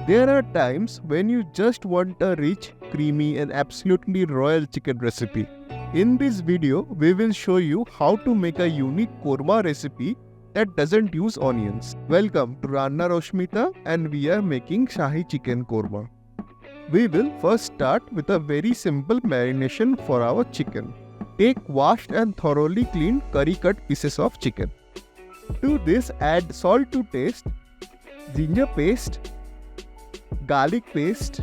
There are times when you just want a rich, creamy and absolutely royal chicken recipe. In this video, we will show you how to make a unique korma recipe that doesn't use onions. Welcome to Ranna Roshmita and we are making Shahi Chicken Korma. We will first start with a very simple marination for our chicken. Take washed and thoroughly cleaned curry cut pieces of chicken. To this add salt to taste, ginger paste, garlic paste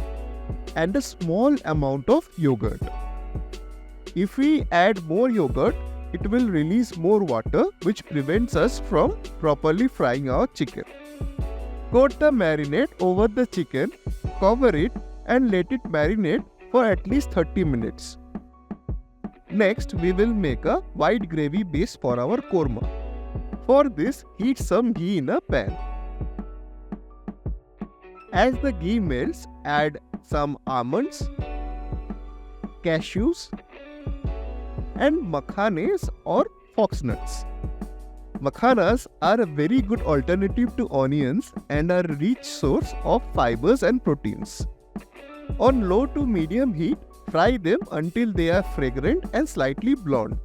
and a small amount of yogurt. If we add more yogurt, it will release more water which prevents us from properly frying our chicken. Coat the marinade over the chicken, cover it and let it marinate for at least 30 minutes. Next, we will make a white gravy base for our korma. For this, heat some ghee in a pan. As the ghee melts, add some almonds, cashews and makhanes or foxnuts. Makhanas are a very good alternative to onions and are a rich source of fibers and proteins. On low to medium heat, fry them until they are fragrant and slightly blonde.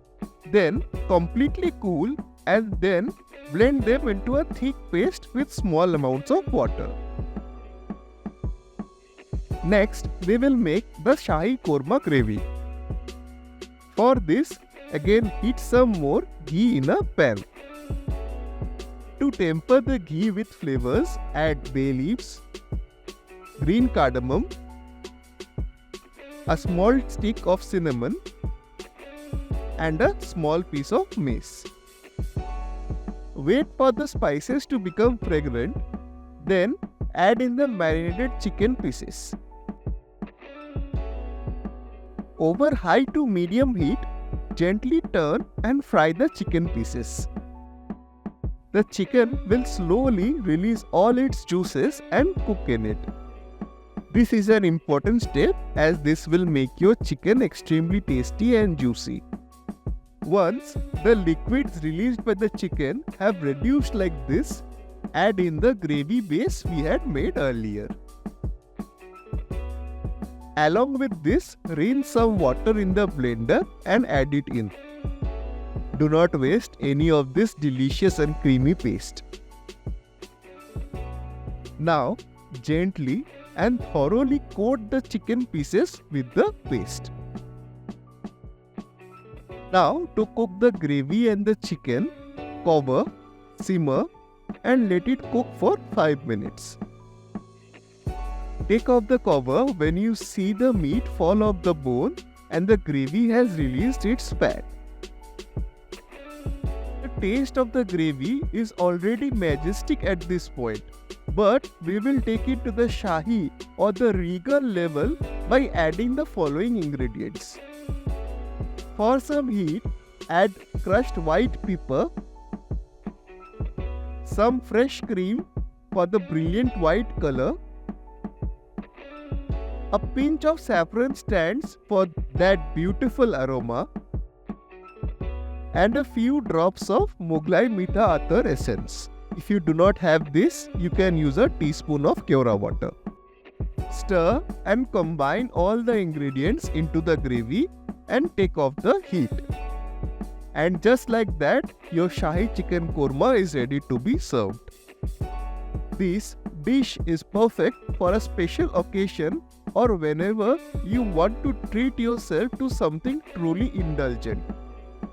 Then completely cool and then blend them into a thick paste with small amounts of water. Next, we will make the Shahi Korma gravy. For this, again heat some more ghee in a pan. To temper the ghee with flavors, add bay leaves, green cardamom, a small stick of cinnamon and a small piece of mace. Wait for the spices to become fragrant, then add in the marinated chicken pieces. Over high to medium heat, gently turn and fry the chicken pieces. The chicken will slowly release all its juices and cook in it. This is an important step as this will make your chicken extremely tasty and juicy. Once the liquids released by the chicken have reduced like this, add in the gravy base we had made earlier. Along with this, rinse some water in the blender and add it in. Do not waste any of this delicious and creamy paste. Now, gently and thoroughly coat the chicken pieces with the paste. Now, to cook the gravy and the chicken, cover, simmer and let it cook for 5 minutes. Take off the cover when you see the meat fall off the bone and the gravy has released its fat. The taste of the gravy is already majestic at this point, but we will take it to the Shahi or the regal level by adding the following ingredients. For some heat, add crushed white pepper, some fresh cream for the brilliant white color, a pinch of saffron stands for that beautiful aroma, and a few drops of Mughlai Meetha Atar essence. If you do not have this, you can use a teaspoon of Keora water. Stir and combine all the ingredients into the gravy and take off the heat. And just like that, your Shahi Chicken Korma is ready to be served. This dish is perfect for a special occasion or whenever you want to treat yourself to something truly indulgent.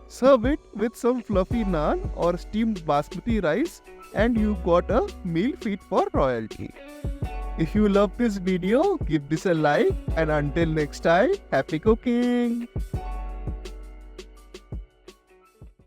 Serve it with some fluffy naan or steamed basmati rice and you got a meal fit for royalty. If you love this video, give this a like and until next time, happy cooking!